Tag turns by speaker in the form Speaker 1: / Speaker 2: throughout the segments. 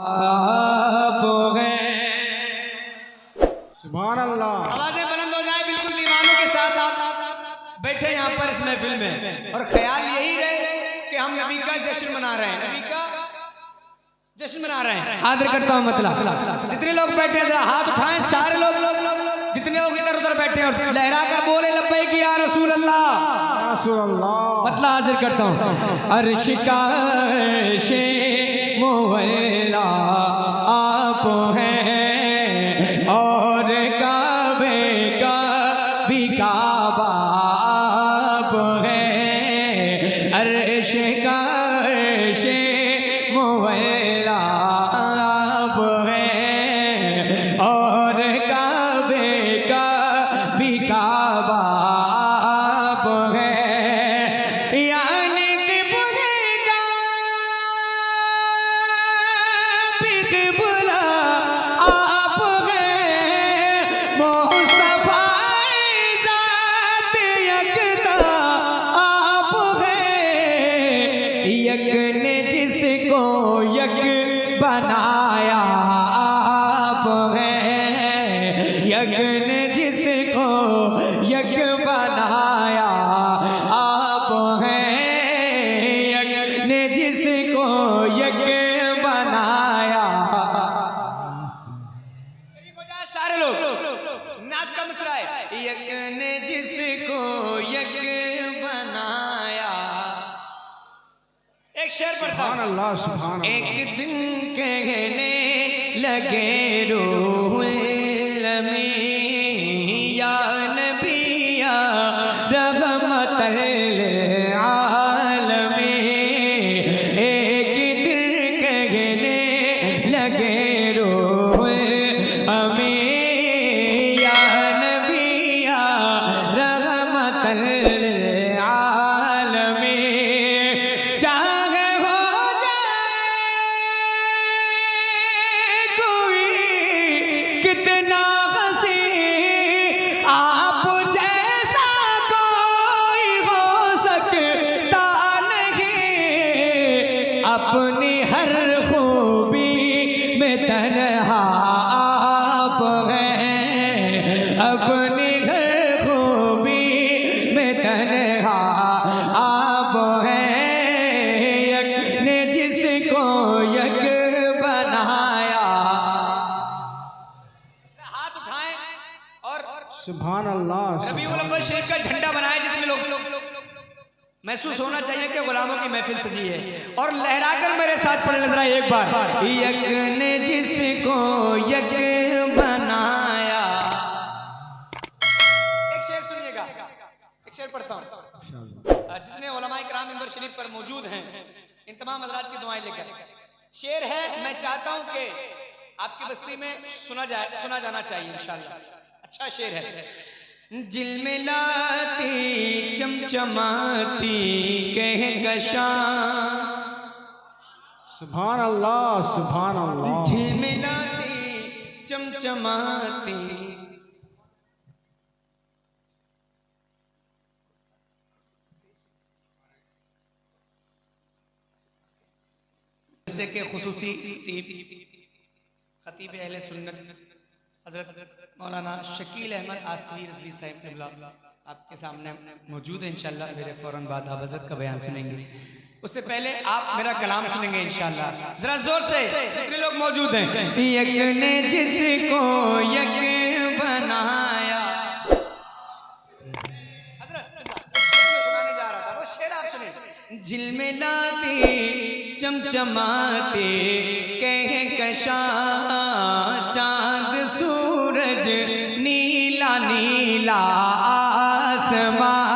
Speaker 1: आप हैं।
Speaker 2: सुभान अल्लाह।
Speaker 1: आवाजें बुलंद हो जाए बिल्कुल दीवानों के साथ आप बैठे यहाँ पर इस महफिल में, और ख्याल यही रहे कि हम नबी का जश्न मना रहे हैं, नबी का जश्न मना रहे हैं। आदर करता हूँ मतलब जितने लोग बैठे हैं जरा हाथ उठाएं, सारे लोग जितने लोग इधर उधर बैठे हैं लहरा कर बोले लब्बैक या रसूल अल्लाह। मतलब हाजिर करता हूँ अर्श का शे मोहल्ला आप हैं, और काबे का भी काबा आप हैं। अर्श का शे मोहल्ला आप हैं, और काबे का भी काबा आप हैं। यानी कि बुनेगा भी क़िबला आप हैं। मुस्तफ़ा ज़ात यकता आप हैं। यक ने जिसको यक बनाया आप हैं। यक ने जिसको यक बनाया आप हैं। यक ने जिसको यक बनाया। चलिए हो जाए सारे लोग, नात का मिसरा है। यक ने जिसको यक बनाया। एक शेर पढ़ता
Speaker 2: सुभान
Speaker 1: हूं।
Speaker 2: अल्लाह। सुभान अल्लाह।
Speaker 1: एक दिन कहने लगे रूहुल अमीन या नबी या रहमतल आलमीन। एक दिन कहने लगे रूहुल अमीन या नबी या रहमतल आलमीन। चाहे हो जाए कोई कितना हंसी, आप जैसा कोई हो सकता नहीं। अपनी हर खूबी में तन्हा आप हैं। अपनी हर खूबी में तन्हा आप हैं। यक ने जिसको यक बनाया। हाथ उठाएं और
Speaker 2: सुभान अल्लाह।
Speaker 1: रबीउल अव्वल शरीफ का झंडा बनाए। जितने लोग महसूस होना चाहिए कि गुलामों की महफिल सजी है, और लहरा कर मेरे साथ पढ़ने जरा एक बार। यक ने जिसको यक बनाया। एक शेर सुनिएगा, एक शेर पढ़ता हूँ। जितने उलमाए किराम मिंबर शरीफ पर मौजूद हैं इन तमाम हज़रात की दुआएं लेकर। शेर है, मैं चाहता हूँ कि आपकी बस्ती में सुना जाना चाहिए इंशाअल्लाह। अच्छा शेर है। झिलमिलाती चमचमाती कहकशां।
Speaker 2: सुभान अल्लाह। सुभान अल्लाह।
Speaker 1: झिलमिलाती चमचमाती जैसे कि खुसूसी खतीब अहले सुन्नत हजरत मौलाना शकील अहमद आसमी रज़वी साहिब क़िबला आपके सामने मौजूद है। इंशाअल्लाह मेरे फौरन बाद आप हजरत का बयान सुनेंगे। उससे पहले आप मेरा कलाम सुनेंगे इंशाअल्लाह। जरा जोर से जितने लोग मौजूद हैं। यक ने जिसको यक बनाया। हजरत सुनाने जा रहा था वो शेर आप सुने। झिलमिलाती चमचमाते कहकशां, चांद सूरज नीला नीला आसमां।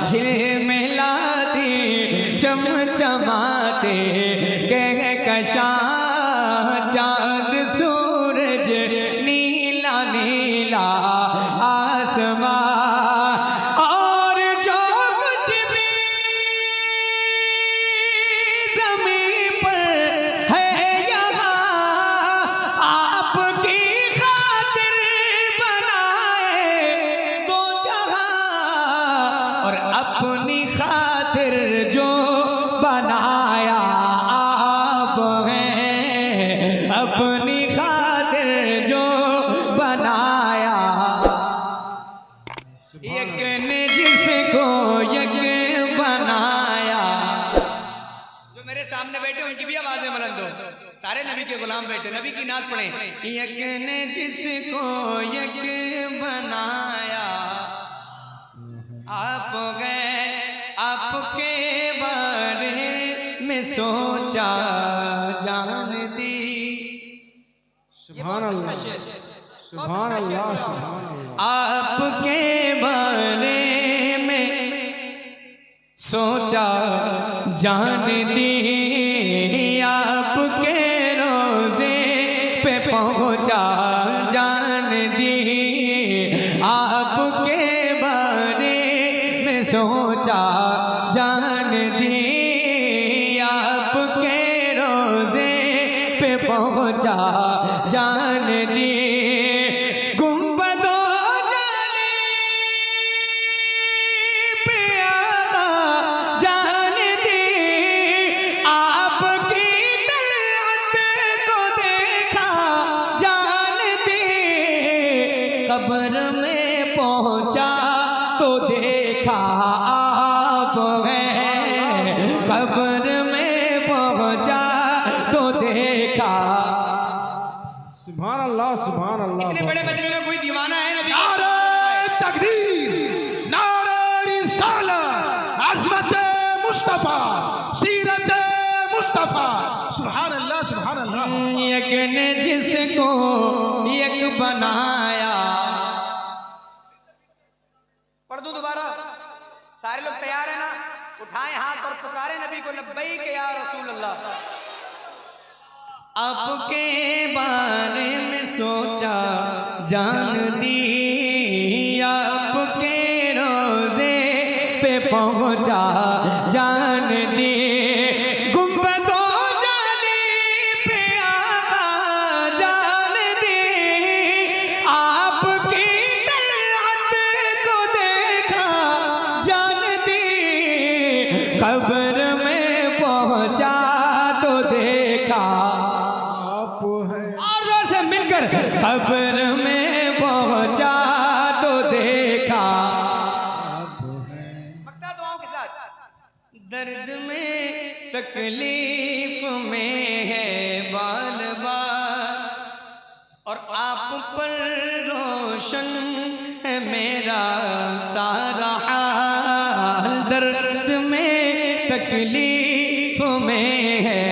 Speaker 1: झिलमिलाती चमचमाते कहकशां, चांद सूरज नीला नीला आसमां। और जो कुछ भी ज़मीन पर है यहाँ आपकी खातिर बनाए तो जहाँ। और अपनी खातिर जो बनाया आप हैं। अपनी खातिर जो बनाया, एक ने जिसको यक बनाया। जो मेरे सामने बैठे उनकी भी आवाजें बुलंद हो, सारे नबी के गुलाम बैठे, नबी की नात पढ़े। यक ने जिसको यक बनाया, आप गए आपके बारे में सोचा जान दी।
Speaker 2: सुभान अल्लाह, सुभान अल्लाह, सुभान अल्लाह।
Speaker 1: आपके बारे में सोचा जान दी, आपके रोजे पे पहुंचा जान दी, आपके बारे में सोचा जान दी, आपके रोजे पे पहुंचा जान दी। गुंबदो जाने पे आका जान दी, आपकी तलअत को देखा जान दी। कब्र में पहुंचा तो देखा आप हैं, कब्र में पहुंचा तो देखा।
Speaker 2: सुभान अल्लाह, सुभान अल्लाह।
Speaker 1: इतने बड़े मजमे में कोई दीवाना है नबी?
Speaker 3: नारे तकबीर, नारे रिसालत, अज़मत मुस्तफा, सीरत मुस्तफा। सुभान अल्लाह, सुभान अल्लाह।
Speaker 1: यक ने जिसको यक बनाया। पढ़ दूं दोबारा? सारे लोग तैयार है ना? उठाएं हाथ और पुकारे नबी को, लब्बैक या रसूल अल्लाह। आपके बारे में सोचा जान दी, आपके रोजे पे पहुंचा जान दी। गुंबदो जाने पे आका जान दी, आपकी तलअत को देखा जान दी। कब्र में पहुंचा तो देखा
Speaker 2: आप हैं।
Speaker 1: और जोर से मिलकर, कब्र में पहुंचा तो देखा। मक्ता दुआओं के साथ। दर्द में तकलीफ में है बाल बाल, और आप पर रोशन है मेरा सारा हाल। दर्द में तकलीफ में है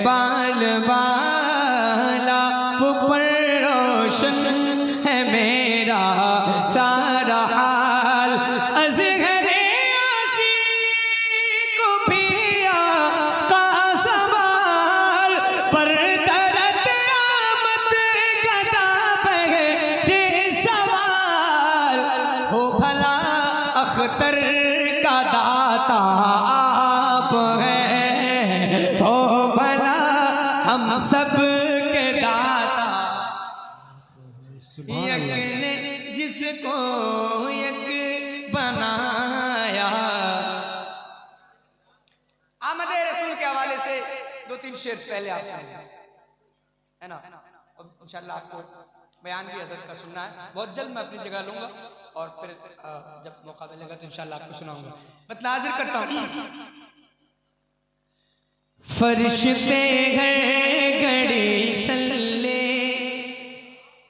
Speaker 1: बाल बाल, आप पर रोशन है मेरा सारा हाल। अज़हरे आसी को भी आका सवाल, पर दर्द आमद गदा बहरे सवाल। हो भला अख्तर का दाता आप हैं, हो भला हम सब के दाता। यक ने जिसको यक बनाया। आमद रसूल के हवाले से दो तीन शेर पहले आप सुनिए, है ना? इंशाल्लाह आपको बयान भी हज़रत का सुनना है। बहुत जल्द मैं अपनी जगह लूंगा और फिर जब मौका मिलेगा तो इंशाल्लाह आपको सुनाऊंगा। मैं ताज़िर करता हूँ। फरिश्ते हैं घड़ी सल्ले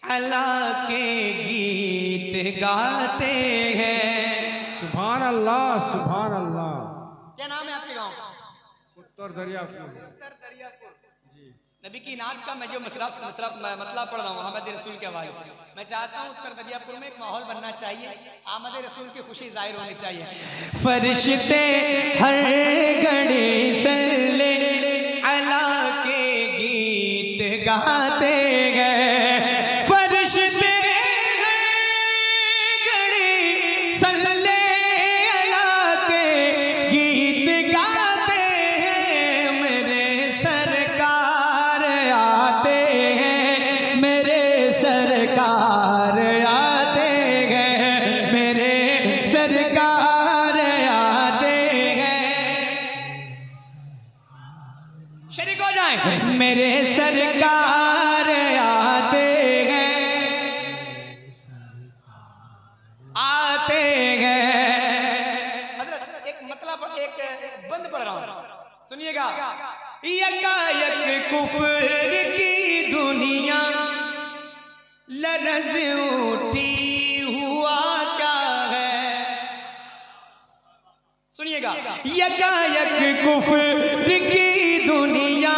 Speaker 1: अला के गीत गाते हैं।
Speaker 2: सुभान अल्लाह, सुभान अल्लाह।
Speaker 1: क्या नाम है आपके गांव का?
Speaker 2: उत्तर दरियापुर।
Speaker 1: उत्तर दरियापुर। नबी की नात का मैं जो मतलब पढ़ रहा हूँ आमद रसूल के हवाले से, मैं चाहता हूँ उत्तर दरियापुर में एक माहौल बनना चाहिए, आमद रसूल की खुशी जाहिर होनी चाहिए। फरिश्ते हर घड़ी सल्ले अला के गीत गाते गए। फरिश्ते हर घड़ी सल्ले अला के गीत गाते हैं। मेरे सरकार आते हैं, मेरे सरकार आते हैं, मेरे सरकार आते हैं। शरीक हो जाए। मेरे सरकार सुनिएगा, यकायक कुफ्र की दुनिया लरज़ उठी, हुआ क्या है। सुनिएगा, यकायक कुफ्र की दुनिया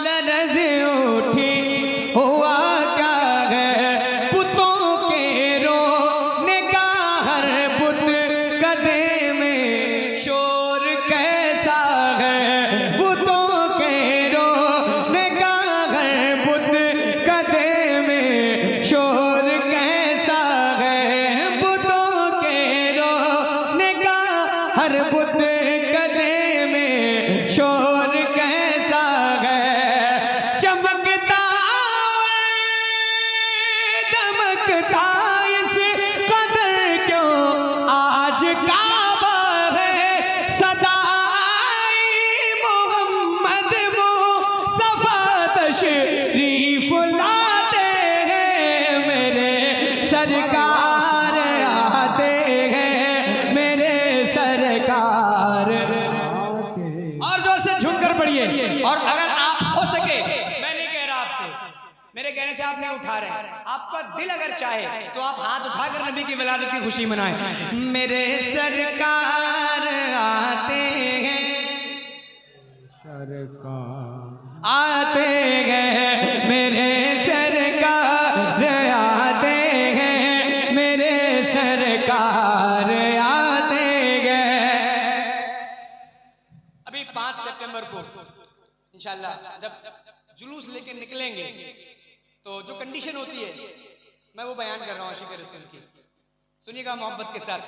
Speaker 1: लरज़ उठी, हुआ क्या है। बुतों के रोने का हर बुत गदे में शोर कैसा है। बुतों के रोने का हर बुत गदे में शोर कैसा है। बुतों के रोने का हर बुत गदे में शोर कैसा है। चमकता दमकता इस कदर क्यों आज काबा है। सदाई मोहम्मद मुस्तफा तशरीफ लाते हैं। मेरे सरकार आते हैं, मेरे सरकार। और जोर से झुमकर पढ़िए। और अगर आप हो सके, मैं नहीं कह रहा आपसे, मेरे कहने से आप नहीं उठा रहे, आपका दिल अगर चाहे तो आप हाथ उठाकर नबी की विलादत की खुशी मनाएं। मेरे सरकार आते हैं,
Speaker 2: सरकार
Speaker 1: आते हैं, मेरे सरकार आते हैं, मेरे सरकार आते हैं। अभी 5 सितंबर को इंशाल्लाह जब जुलूस लेके निकलेंगे तो जो कंडीशन होती है मैं वो बयान कर रहा हूँ आशिक़ रसूल की। सुनिएगा मोहब्बत के साथ।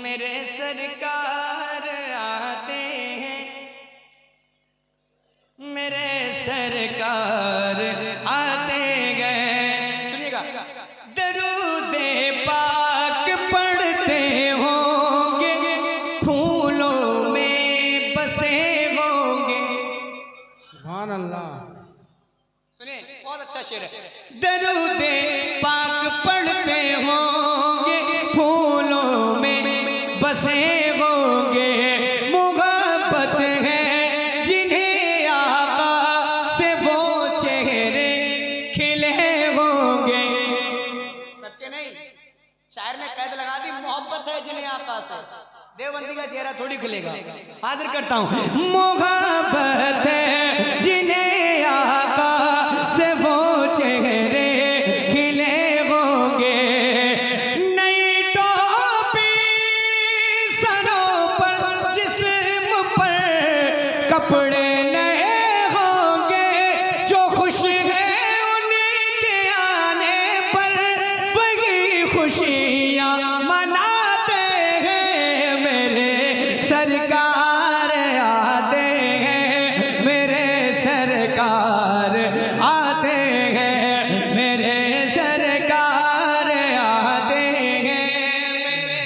Speaker 1: मेरे सरकार आते हैं, मेरे सरकार आते गए। सुनिएगा, दरूदे पाक पढ़ते होंगे, फूलों में बसे होंगे।
Speaker 2: सुभान अल्लाह।
Speaker 1: सुनिए, बहुत अच्छा शेर है। दरूदे पाक पढ़ते होंगे, फूलों में बसे होंगे। मुहब्बत है जिन्हें आका से वो चेहरे खिले होंगे। सबके नहीं, शायर ने कैद लगा दी, मोहब्बत है जिन्हें आका से। देवबंदी का चेहरा थोड़ी खिलेगा। हाजिर करता हूँ, मोहब्बत है जिन्हें आका से वो चेहरे खिले होंगे। नई टोपी सरों पर, जिस्म पर कपड़े नए होंगे। जो खुश है उनके आने पर वही खुशियाँ मनाते हैं। मेरे सरकार आते हैं, मेरे सरकार आते हैं, मेरे सरकार आते हैं, मेरे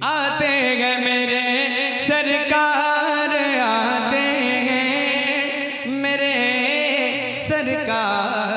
Speaker 1: आते हैं, मेरे सरकार आते हैं, मेरे सरकार